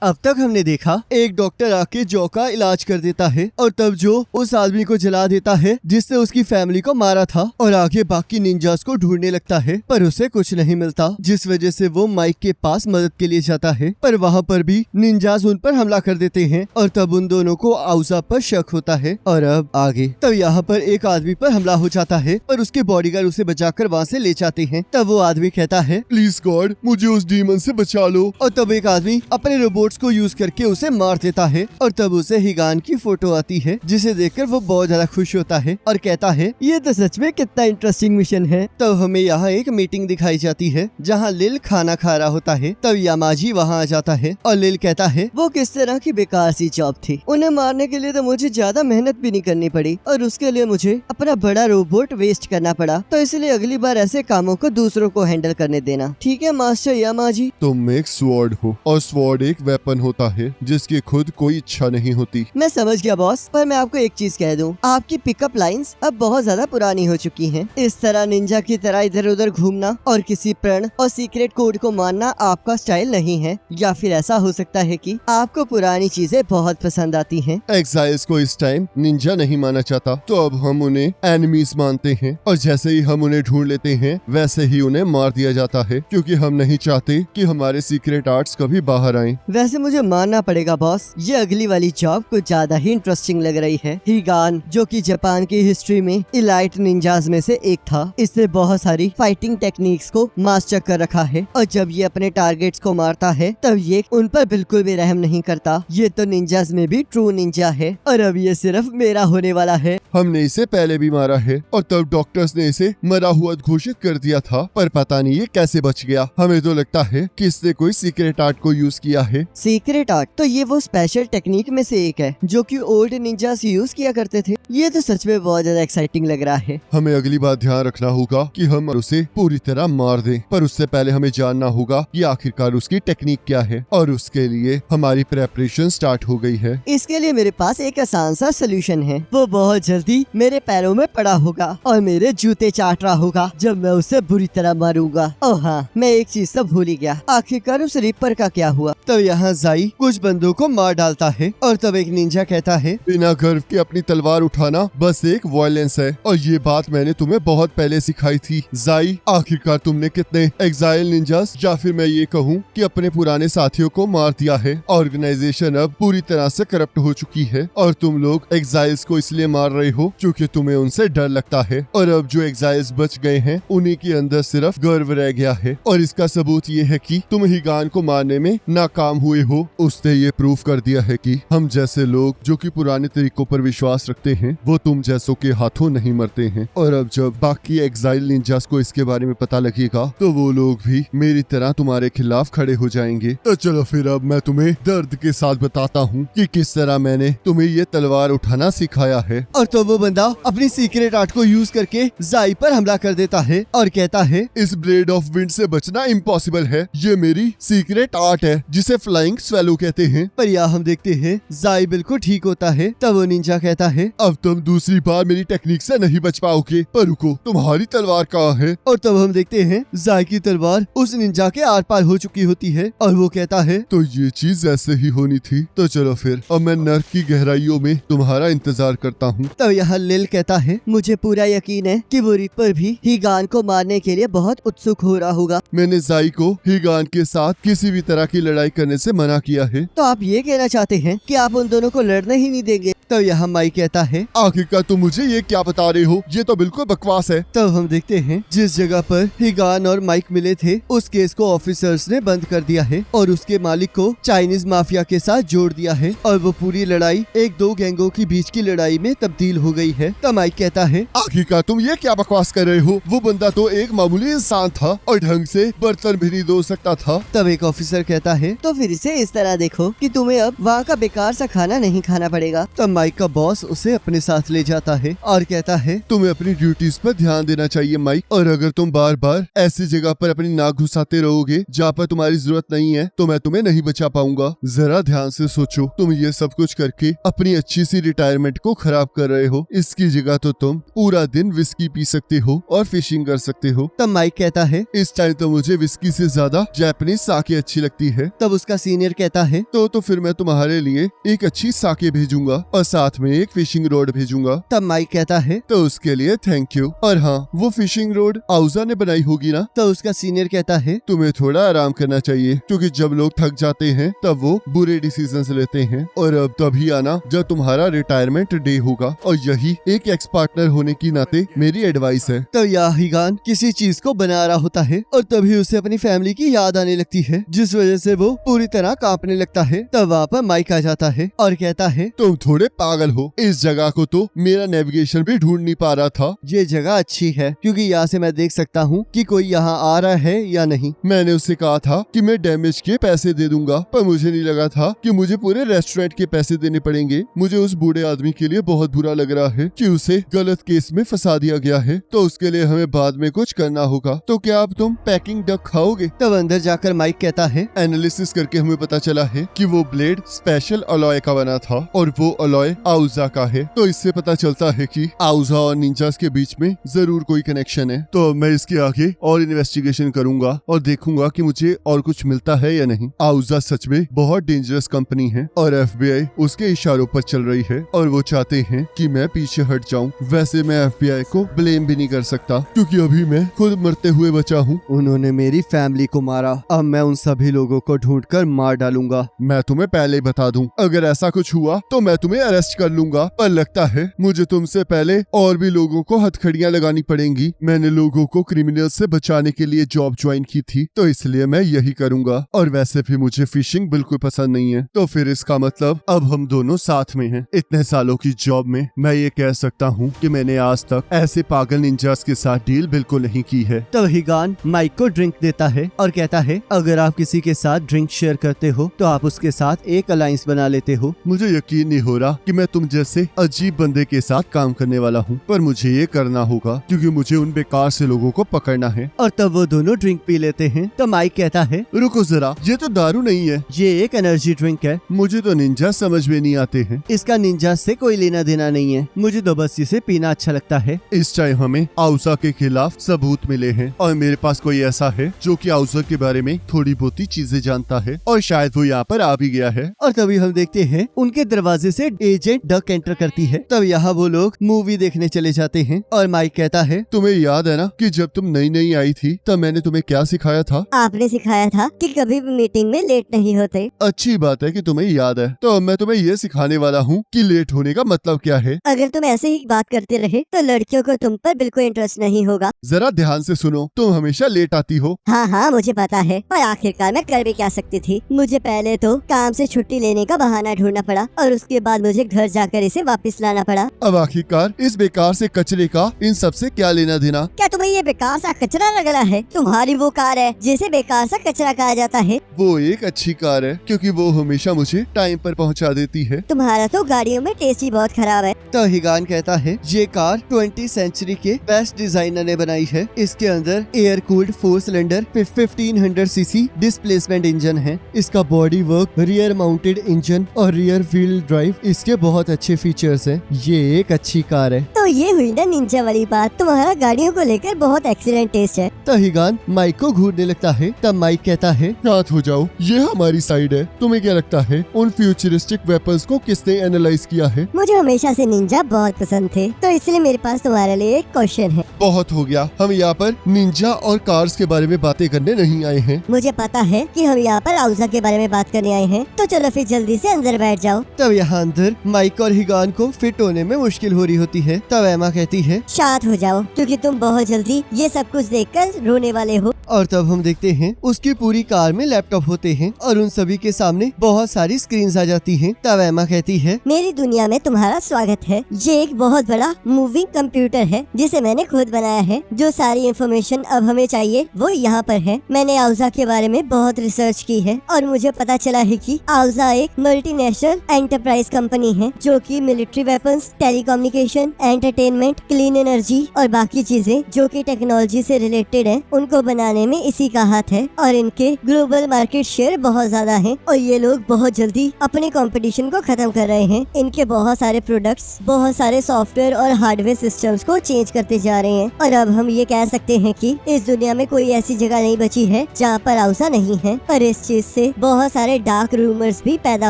अब तक हमने देखा एक डॉक्टर आके जॉ का इलाज कर देता है और तब जो उस आदमी को जला देता है जिसने उसकी फैमिली को मारा था, और आगे बाकी निंजास को ढूंढने लगता है पर उसे कुछ नहीं मिलता, जिस वजह से वो माइक के पास मदद के लिए जाता है। पर वहाँ पर भी निंजास उन पर हमला कर देते हैं और तब उन दोनों को आउजा पर शक होता है। और अब आगे तब यहाँ पर एक आदमी पर हमला हो जाता है पर उसके बॉडीगार्ड उसे बचाकर वहाँ से ले जाते हैं। तब वो आदमी कहता है, प्लीज गॉड मुझे उस डीमन से बचा लो। और तब एक आदमी अपने रोबोट्स को यूज करके उसे मार देता है और तब उसे हिगान की फोटो आती है जिसे देखकर वो बहुत ज्यादा खुश होता है और कहता है, ये तो सच में कितना इंटरेस्टिंग मिशन है। तब हमें यहाँ एक मीटिंग दिखाई जाती है जहाँ लिल खाना खा रहा होता है। तब यामाजी वहाँ आ जाता है और लिल कहता है, वो किस तरह की बेकार सी जॉब थी, उन्हें मारने के लिए तो मुझे ज्यादा मेहनत भी नहीं करनी पड़ी और उसके लिए मुझे अपना बड़ा रोबोट वेस्ट करना पड़ा, तो इसलिए अगली बार ऐसे कामों को दूसरों को हैंडल करने देना। ठीक है मास्टर यामाजी। तुम एक स्वॉर्ड हो और स्वॉर्ड एक वेपन होता है जिसकी खुद कोई इच्छा नहीं होती। मैं समझ गया बॉस, पर मैं आपको एक चीज कह दूं, आपकी पिकअप लाइंस अब बहुत ज्यादा पुरानी हो चुकी हैं। इस तरह निंजा की तरह इधर उधर घूमना और किसी प्रण और सीक्रेट कोड को मानना आपका स्टाइल नहीं है। या फिर ऐसा हो सकता है कि आपको पुरानी चीजें बहुत पसंद आती हैं। एग्जाइल्स को इस टाइम निंजा नहीं माना चाहता, तो अब हम उन्हें एनिमीज मानते हैं और जैसे ही हम उन्हें ढूंढ लेते हैं वैसे ही उन्हें मार दिया जाता है, क्योंकि हम नहीं चाहते कि हमारे सीक्रेट आर्ट्स कभी बाहर आएं। वैसे मुझे मानना पड़ेगा बॉस, ये अगली वाली जॉब कुछ ज्यादा ही इंटरेस्टिंग लग रही है। हिगान जो कि जापान की हिस्ट्री में इलाइट निंजाज में से एक था, इसने बहुत सारी फाइटिंग टेक्निक्स को मास्टर कर रखा है और जब ये अपने टारगेट्स को मारता है तब ये उन पर बिल्कुल भी रहम नहीं करता। ये तो निंजाज में भी ट्रू निंजा है और अब ये सिर्फ मेरा होने वाला है। हमने इसे पहले भी मारा है और तब डॉक्टर्स ने इसे मरा हुआ घोषित कर दिया था, पर पता नहीं ये कैसे बच गया। हमें तो लगता है कि इसने कोई सीक्रेट आर्ट को यूज किया है। सीक्रेट आर्ट तो ये वो स्पेशल टेक्निक में से एक है जो कि ओल्ड निंजास यूज किया करते थे। ये तो सच में बहुत ज्यादा एक्साइटिंग लग रहा है। हमें अगली बार ध्यान रखना होगा कि हम उसे पूरी तरह मार दें, पर उससे पहले हमें जानना होगा कि आखिरकार उसकी टेक्निक क्या है और उसके लिए हमारी प्रेपरेशन स्टार्ट हो गई है। इसके लिए मेरे पास एक आसान सा सोल्यूशन है। वो बहुत जल्दी मेरे पैरों में पड़ा होगा और मेरे जूते चाट रहा होगा जब मैं उसे बुरी तरह मारूंगा। ओह हाँ, मैं एक चीज तो भूल ही गया, आखिरकार उस रिपर का क्या हुआ। तब यहाँ जाई कुछ बंदों को मार डालता है और तब एक निंजा कहता है, बिना गर्व के अपनी तलवार उठाना बस एक वायलेंस है और ये बात मैंने तुम्हें बहुत पहले सिखाई थी। जाई, आखिरकार तुमने कितने एग्जाइल निंजास या फिर मैं ये कहूँ कि अपने पुराने साथियों को मार दिया है। ऑर्गेनाइजेशन अब पूरी तरह से करप्ट हो चुकी है और तुम लोग एग्जाइल्स को इसलिए मार रहे हो क्योंकि तुम्हें उनसे डर लगता है, और अब जो एग्जाइल्स बच गए हैं उन्हीं के अंदर सिर्फ गर्व रह गया है। और इसका सबूत ये है कि तुम हिगान को मारने में नाकाम हुए हो। उसने ये प्रूफ कर दिया है कि हम जैसे लोग जो कि पुराने तरीकों पर विश्वास रखते हैं वो तुम जैसों के हाथों नहीं मरते हैं। और अब जब बाकी एग्जाइल निंजास को इसके बारे में पता लगेगा तो वो लोग भी मेरी तरह तुम्हारे खिलाफ खड़े हो जाएंगे। तो चलो फिर अब मैं तुम्हें दर्द के साथ बताता हूँ कि किस तरह मैंने तुम्हें ये तलवार उठाना सिखाया है। और तो वो बंदा अपनी सीक्रेट आर्ट को यूज करके जाई पर हमला कर देता है और कहता है, इस ब्लेड ऑफ विंड से बचना इम्पॉसिबल है, ये मेरी सीक्रेट आर्ट है जिसे फ्लाइंग स्वेलो कहते हैं। पर यहाँ हम देखते हैं जाई बिल्कुल ठीक होता है। तब वो निंजा कहता है, अब तुम दूसरी बार मेरी टेक्निक से नहीं बच पाओगे, पर रुको, तुम्हारी तलवार कहाँ है? और तब हम देखते हैं जाई की तलवार उस निंजा के आर पार हो चुकी होती है और वो कहता है, तो ये चीज ऐसे ही होनी थी। तो चलो फिर अब मैं नर्क की गहराइयों में तुम्हारा इंतजार करता हूँ। तब यहाँ लिल कहता है, मुझे पूरा यकीन है कि वो रिपर भी हिगान को मारने के लिए बहुत उत्सुक हो रहा होगा। मैंने जाई को हिगान के साथ किसी भी तरह की लड़ाई करने से मना किया है। तो आप ये कहना चाहते हैं कि आप उन दोनों को लड़ने ही नहीं देंगे? तब यहाँ माई कहता है, आखिरकार तुम मुझे ये क्या बता रहे हो, ये तो बिल्कुल बकवास है। तब हम देखते हैं जिस जगह पर हिगान और माइक मिले थे उस केस को ऑफिसर्स ने बंद कर दिया है और उसके मालिक को चाइनीज माफिया के साथ जोड़ दिया है और वो पूरी लड़ाई एक दो गैंगों के बीच की लड़ाई में तब्दील हो गई है। तब माइक कहता है, आखिरकार तुम ये क्या बकवास कर रहे हो, वो बंदा तो एक मामूली इंसान था और ढंग से बर्तन भी नहीं धो सकता था। तब एक ऑफिसर कहता है, तो फिर इसे इस तरह देखो कि तुम्हें अब वहाँ का बेकार सा खाना नहीं खाना पड़ेगा। तब माइक का बॉस उसे अपने साथ ले जाता है और कहता है, तुम्हें अपनी ड्यूटीज पर ध्यान देना चाहिए माइक, और अगर तुम बार बार ऐसी जगह पर अपनी नाक घुसाते रहोगे जहाँ पर तुम्हारी जरूरत नहीं है तो मैं तुम्हें नहीं बचा पाऊंगा। जरा ध्यान से सोचो, तुम ये सब कुछ करके अपनी अच्छी सी रिटायरमेंट को खराब कर रहे हो। इसकी जगह तो तुम पूरा दिन विस्की पी सकते हो और फिशिंग कर सकते हो। तब माइक कहता है, इस टाइम तो मुझे विस्की से ज्यादा जापानीज साके अच्छी लगती है। तब उसका सीनियर कहता है, तो फिर मैं तुम्हारे लिए एक अच्छी साके भेजूंगा और साथ में एक फिशिंग रोड भेजूंगा। तब माइक कहता है, तो उसके लिए थैंक यू। और हाँ, वो फिशिंग रोड आउजा ने बनाई होगी ना? तो उसका सीनियर कहता है, तुम्हें थोड़ा आराम करना चाहिए, क्योंकि जब लोग थक जाते हैं तब वो बुरे डिसीजंस लेते हैं। और अब तभी आना जब तुम्हारा रिटायरमेंट डे होगा, और यही एक एक्स पार्टनर होने की नाते मेरी एडवाइस है। तो याहिगान किसी चीज को बना रहा होता है और तभी उसे अपनी फैमिली की याद आने लगती है, जिस वजह से वो पूरी तरह कांपने लगता है। तब वहाँ पर माइक आ जाता है और कहता है, तुम थोड़े पागल हो, इस जगह को तो मेरा नेविगेशन भी ढूंढ नहीं पा रहा था। ये जगह अच्छी है क्योंकि यहाँ से मैं देख सकता हूँ कि कोई यहाँ आ रहा है या नहीं। मैंने उससे कहा था कि मैं डैमेज के पैसे दे दूंगा, पर मुझे नहीं लगा था कि मुझे पूरे रेस्टोरेंट के पैसे देने पड़ेंगे। मुझे उस बूढ़े आदमी के लिए बहुत बुरा लग रहा है कि उसे गलत केस में फंसा दिया गया है, तो उसके लिए हमें बाद में कुछ करना होगा। तो क्या अब तुम पैकिंग डक खाओगे? तब अंदर जाकर माइक कहता है, एनालिसिस करके हमें पता चला है कि वो ब्लेड स्पेशल अलॉय का बना था और वो अलॉय आउजा का है। तो इससे पता चलता है कि आउजा और निंजास के बीच में जरूर कोई कनेक्शन है। तो मैं इसके आगे और इन्वेस्टिगेशन करूंगा और देखूंगा कि मुझे और कुछ मिलता है या नहीं। आउजा सच में बहुत डेंजरस कंपनी है और FBI उसके इशारों पर चल रही है और वो चाहते हैं कि मैं पीछे हट जाऊं। वैसे मैं FBI को ब्लेम भी नहीं कर सकता, क्योंकि अभी मैं खुद मरते हुए बचा हूँ। उन्होंने मेरी फैमिली को मारा, अब मैं उन सभी लोगों को ढूंढकर मार डालूंगा। मैं तुम्हें पहले ही बता दूं, अगर ऐसा कुछ हुआ तो मैं तुम्हें अरेस्ट कर लूंगा, पर लगता है मुझे तुमसे पहले और भी लोगों को हथकड़ियां लगानी पड़ेंगी। मैंने लोगों को क्रिमिनल से बचाने के लिए जॉब ज्वाइन की थी, तो इसलिए मैं यही करूंगा। और वैसे भी मुझे फिशिंग बिल्कुल पसंद नहीं है, तो फिर इसका मतलब अब हम दोनों साथ में हैं। इतने सालों की जॉब में मैं ये कह सकता हूँ कि मैंने आज तक ऐसे पागल निंजास के साथ डील बिल्कुल नहीं की है। तब हिगान माइक को ड्रिंक देता है और कहता है, अगर आप किसी के साथ ड्रिंक शेयर करते हो तो आप उसके साथ एक अलायंस बना लेते हो। मुझे यकीन नहीं हो रहा कि मैं तुम जैसे अजीब बंदे के साथ काम करने वाला हूँ, पर मुझे ये करना होगा क्योंकि मुझे उन बेकार से लोगों को पकड़ना है। और तब वो दोनों ड्रिंक पी लेते हैं। तो माइक कहता है, रुको जरा, ये तो दारू नहीं है, ये एक एनर्जी ड्रिंक है। मुझे तो निंजा समझ में नहीं आते हैं। इसका निंजा से कोई लेना देना नहीं है, मुझे तो बस इसे पीना अच्छा लगता है। इस टाइम हमें आउसा के खिलाफ सबूत मिले हैं और मेरे पास कोई ऐसा है जो कि आउसा के बारे में थोड़ी बहुत चीजें जानता है और शायद वो यहाँ पर आ भी गया है। और तभी हम देखते हैं उनके दरवाजे से एजेंट डक एंटर करती है। तब यहाँ वो लोग मूवी देखने चले जाते हैं और माइक कहता है, तुम्हें याद है ना कि जब तुम नई नई आई थी तब मैंने तुम्हें क्या सिखाया था? आपने सिखाया था कि कभी भी मीटिंग में लेट नहीं होते। अच्छी बात है कि तुम्हें याद है। तो अब मैं तुम्हें ये सिखाने वाला हूँ कि लेट होने का मतलब क्या है। अगर तुम ऐसे ही बात करते रहे तो लड़कियों को तुम पर बिल्कुल इंटरेस्ट नहीं होगा। जरा ध्यान से सुनो, तुम हमेशा लेट आती हो। हाँ हाँ मुझे पता है, पर आखिरकार मैं कर भी क्या सकती थी। मुझे पहले तो काम से छुट्टी लेने का बहाना ढूंढना पड़ा और उसके बाद मुझे घर जाकर इसे वापस लाना पड़ा। अब आखिरकार इस बेकार से कचरे का इन सब से क्या लेना देना? क्या तुम्हें ये बेकार सा कचरा लग रहा है? तुम्हारी वो कार है जिसे बेकार सा कचरा कहा जाता है। वो एक अच्छी कार है क्योंकि वो हमेशा मुझे टाइम पर पहुंचा देती है। तुम्हारा तो गाड़ियों में टेस्ट ही बहुत खराब है। तो हिगान कहता है, ये कार 20वीं सेंचुरी के बेस्ट डिजाइनर ने बनाई है। इसके अंदर air cooled 4 cylinder 1500 CC displacement engine है। इसका body work, rear mounted engine और रियर व्हील ड्राइव, इसके बहुत अच्छे फीचर्स हैं। ये एक अच्छी कार है। तो ये हुई ना निंजा वाली बात, तुम्हारा गाड़ियों को लेकर बहुत एक्सीलेंट टेस्ट है। तो हिगान माइक को घूरने लगता है। तब माइक कहता है, शांत हो जाओ, ये हमारी साइड है। तुम्हें क्या लगता है उन फ्यूचरिस्टिक वेपन्स को किसने एनालाइज किया है? मुझे हमेशा से निंजा बहुत पसंद थे, तो इसलिए मेरे पास तुम्हारे लिए एक क्वेश्चन है। बहुत हो गया, हम यहाँ पर निंजा और कार्स के बारे में बातें करने नहीं आए हैं। मुझे पता है कि हम यहाँ पर आउजा के बारे में बात करने आए हैं, तो चलो फिर जल्दी से अंदर बैठ जाओ। तब यहाँ अंदर माइक और हिगान को फिट होने में मुश्किल हो रही होती है। तब एमा कहती है, शांत हो जाओ क्योंकि तुम बहुत जल्दी ये सब कुछ देखकर रोने वाले हो। और तब हम देखते हैं उसकी पूरी कार में लैपटॉप होते हैं और उन सभी के सामने बहुत सारी स्क्रीन्स आ जाती हैं। तब एमा कहती है, मेरी दुनिया में तुम्हारा स्वागत है। ये एक बहुत बड़ा मूविंग कंप्यूटर है जिसे मैंने खुद बनाया है। जो सारी इंफॉर्मेशन अब हमें चाहिए वो यहाँ पर है। मैंने आउजा के बारे में बहुत रिसर्च की है और मुझे पता चला है कि आउजा एक मल्टीनेशनल एंटरप्राइज कंपनी है जो कि military weapons, telecommunication, entertainment, clean energy और बाकी चीजें जो कि टेक्नोलॉजी से रिलेटेड है उनको बनाने में इसी का हाथ है। और इनके ग्लोबल मार्केट शेयर बहुत ज्यादा है और ये लोग बहुत जल्दी अपने कंपटीशन को खत्म कर रहे हैं। इनके बहुत सारे प्रोडक्ट्स, बहुत सारे सॉफ्टवेयर और हार्डवेयर सिस्टम्स को चेंज करते जा रहे हैं और अब हम ये कह सकते हैं कि इस दुनिया में कोई ऐसी जगह नहीं बची है जहाँ पर आउजा नहीं है। और इस चीज से बहुत सारे डार्क रूमर्स भी पैदा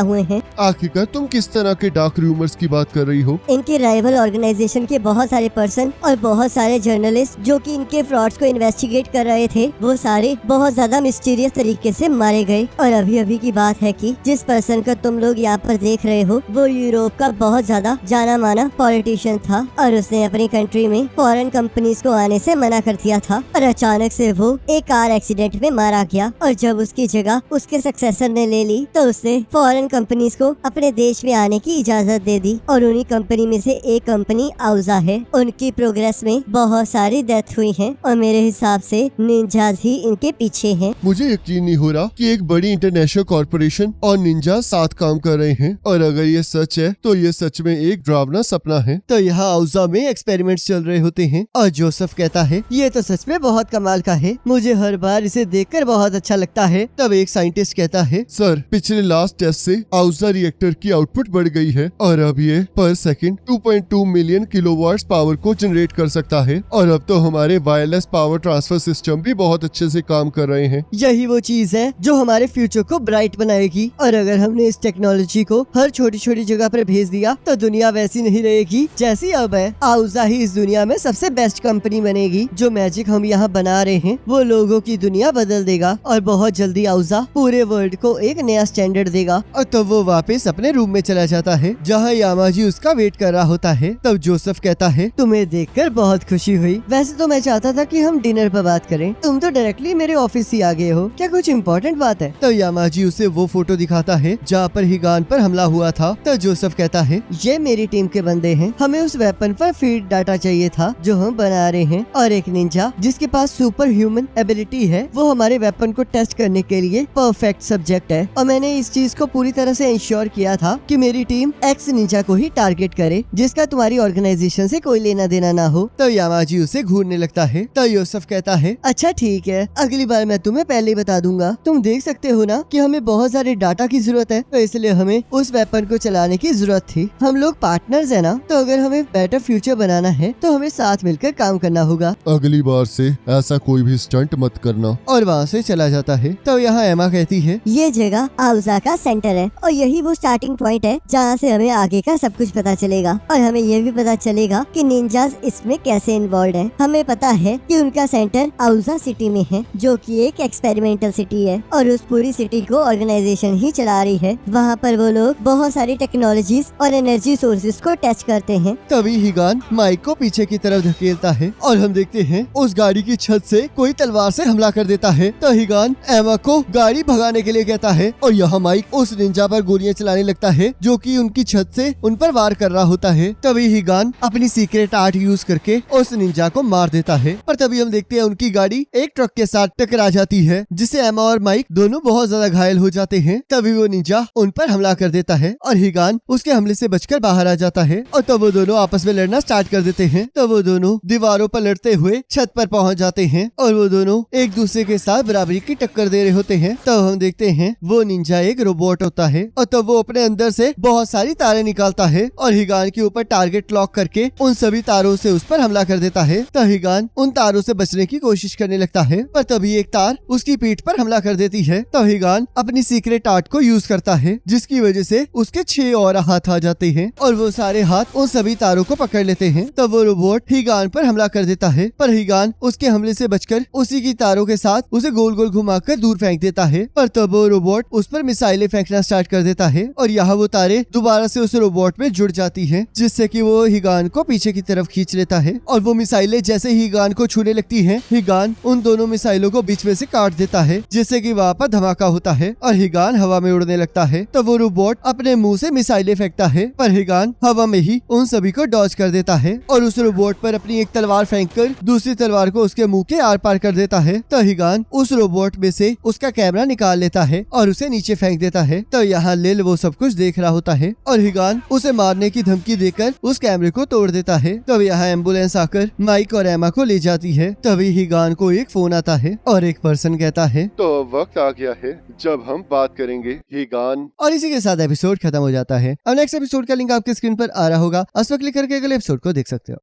हुए हैं। आखिरकार तुम किस तरह के डार्क रूमर्स की बात कर रही हो? इनके राइवल ऑर्गेनाइजेशन के बहुत सारे पर्सन और बहुत सारे जर्नलिस्ट जो कि इनके फ्रॉड्स को इन्वेस्टिगेट कर रहे थे वो सारे बहुत ज्यादा मिस्टीरियस तरीके से मारे गए। और अभी अभी की बात है कि जिस पर्सन को तुम लोग यहाँ पर देख रहे हो वो यूरोप का बहुत ज्यादा जाना माना पॉलिटिशियन था और उसने अपनी कंट्री में फॉरेन कंपनीज को आने से मना कर दिया था और अचानक से वो एक कार एक्सीडेंट में मारा गया। और जब उसकी जगह उसके सक्सेसर ने ले ली तो उसने फॉरेन कंपनीज को अपने देश में आने की इजाजत दे दी और उन्हीं कंपनी में से एक कंपनी आउजा है। उनकी प्रोग्रेस में बहुत सारी डेथ हुई है और मेरे हिसाब से निंजाज ही इनके पीछे हैं। मुझे यकीन नहीं हो रहा कि एक बड़ी इंटरनेशनल कॉर्पोरेशन और निंजा साथ काम कर रहे हैं और अगर ये सच है तो ये सच में एक डरावना सपना है। तो यहाँ आउजा में एक्सपेरिमेंट्स चल रहे होते हैं और जोसेफ कहता है, ये तो सच में बहुत कमाल का है, मुझे हर बार इसे देखकर बहुत अच्छा लगता है। तब एक साइंटिस्ट कहता है, सर पिछले लास्ट टेस्ट से आउजा रिएक्टर की आउटपुट बढ़ गई है और अब ये पर सेकंड 2.2 मिलियन किलोवाट्स पावर को जनरेट कर सकता है और अब तो हमारे वायरलेस पावर ट्रांसफर सिस्टम भी बहुत अच्छे से काम कर रहे हैं। यही वो चीज है जो हमारे फ्यूचर को ब्राइट बनाएगी और अगर हमने इस टेक्नोलॉजी को हर छोटी छोटी जगह पर भेज दिया तो दुनिया वैसी नहीं रहेगी जैसी अब है। आउजा ही इस दुनिया में सबसे बेस्ट कंपनी बनेगी। जो मैजिक हम यहाँ बना रहे हैं वो लोगों की दुनिया बदल देगा और बहुत जल्दी आउजा पूरे वर्ल्ड को एक नया स्टैंडर्ड देगा। और तब वो वापस अपने रूम में चला जाता है जहाँ यामाजी उसका वेट कर रहा होता है। तब जोसेफ कहता है, तुम्हें देखकर बहुत खुशी हुई, वैसे तो मैं चाहता था कि हम डिनर पर बात करें, तुम तो डायरेक्टली मेरे ऑफिस ही आ गए हो, क्या कुछ इम्पोर्टेंट बात है? तो यामाजी उसे वो फोटो दिखाता है जहाँ पर हिगान पर हमला हुआ था। तो जोसेफ कहता है, ये मेरी टीम के बंदे हैं, हमें उस वेपन पर फीड डाटा चाहिए था जो हम बना रहे हैं और एक निंजा जिसके पास सुपर ह्यूमन एबिलिटी है वो हमारे वेपन को टेस्ट करने के लिए परफेक्ट सब्जेक्ट है। और मैंने इस चीज को पूरी तरह से इंश्योर किया था कि मेरी टीम एक्स निंजा को ही टारगेट करे जिसका तुम्हारी ऑर्गेनाइजेशन से कोई लेना देना ना हो। तो यामाजी उसे घूरने लगता है। तो योसेफ कहता है, अच्छा ठीक है, अगली बार मैं तुम्हें पहले ही बता दूंगा। तुम देख सकते हो ना कि हमें बहुत सारे डाटा की जरूरत है तो इसलिए हमें उस वेपन को चलाने की जरूरत थी। हम लोग पार्टनर्स है ना, तो अगर हमें बेटर फ्यूचर बनाना है तो हमें साथ मिलकर काम करना होगा। अगली बार से ऐसा कोई भी स्टंट मत करना। और वहाँ से चला जाता है। तो यहाँ एमा कहती है, ये जगह आउजा का सेंटर है और यही वो स्टार्टिंग पॉइंट है जहाँ से हमें आगे का सब कुछ पता चलेगा और हमें ये भी पता चलेगा कि निंजाज इसमें कैसे इन्वॉल्व है। हमें पता है कि उनका सेंटर आउजा सिटी में है जो कि एक एक्सपेरिमेंटल सिटी है और उस पूरी सिटी को ऑर्गेनाइजेशन ही चला रही है। वहाँ पर वो लोग बहुत सारी टेक्नोलॉजीज और एनर्जी सोर्सेज को टेस्ट करते हैं। तभी हिगान माइक को पीछे की तरफ धकेलता है और हम देखते हैं उस गाड़ी की छत से कोई तलवार से हमला कर देता है। तो हिगान एमा को गाड़ी भगाने के लिए कहता है और यहाँ माइक उस निंजा पर गोलियां चलाने लगता है जो कि उनकी छत से उन पर वार कर रहा होता है। तभी हिगान अपनी सीक्रेट आर्ट यूज करके उस निंजा को मार देता है। पर तभी हम देखते हैं उनकी गाड़ी एक ट्रक के साथ टकरा जाती है जिससे एमा और माइक दोनों बहुत ज्यादा घायल हो जाते हैं। तभी वो निंजा उन पर हमला कर देता है और हिगान उसके हमले से बचकर बाहर आ जाता है और तब वो दोनों आपस में लड़ना स्टार्ट कर देते हैं। तो वो दोनों दीवारों पर लड़ते हुए छत पर पहुंच जाते हैं और वो दोनों एक दूसरे के साथ बराबरी की टक्कर दे रहे होते हैं। तब हम देखते हैं वो निंजा एक रोबोट होता है और तब वो अपने अंदर से बहुत सारी तारें निकालता है और हिगान के ऊपर टारगेट लॉक करके उन सभी तारों से उस पर हमला कर देता है। तो हिगान उन तारों से बचने की कोशिश करने लगता है पर तभी एक तार उसकी पीठ पर हमला कर देती है। तो हिगान अपनी सीक्रेट आर्ट को यूज करता है जिसकी वजह से उसके 6 और हाथ आ जाते हैं और वो सारे हाथ उन सभी तारों को पकड़ लेते हैं। तब वो रोबोट हिगान पर हमला कर देता है पर हिगान उसके हमले से बचकर उसी की तारों के साथ उसे गोल गोल घुमाकर दूर फेंक देता है। पर तब वो रोबोट उस पर मिसाइलें फेंकना स्टार्ट कर देता है और यहाँ वो तारे दोबारा से उस रोबोट में जुड़ जाती हैं जिससे कि वो हिगान को पीछे की तरफ खींच लेता है और वो मिसाइलें जैसे ही हिगान को छूने लगती हैं हिगान उन दोनों मिसाइलों को बीच में से काट देता है, जिससे कि वहाँ पर धमाका होता है और हिगान हवा में उड़ने लगता है। तब वो रोबोट अपने मुंह से मिसाइलें फेंकता है, पर हिगान हवा में ही उन सभी को डॉज कर देता है और उस रोबोट पर अपनी एक तलवार फेंककर दूसरी तलवार को उसके मुंह के आर पार कर देता है। तो हिगान उस रोबोट में से उसका कैमरा निकाल लेता है और उसे नीचे फेंक देता है। तो यहाँ लिल वो सब कुछ देख रहा होता है और हिगान उसे मारने की धमकी देकर उस कैमरे को तोड़ देता है। तब यहाँ एम्बुलेंस आकर माइक और एमा को ले जाती है। तभी हिगान को एक फोन आता है और एक पर्सन कहता है तो वक्त आ गया है जब हम बात करेंगे हिगान। और इसी के साथ एपिसोड खत्म हो जाता है। अब नेक्स्ट एपिसोड का लिंक आपके स्क्रीन पर आ रहा होगा, उस पर क्लिक करके अगले एपिसोड को देख सकते हो।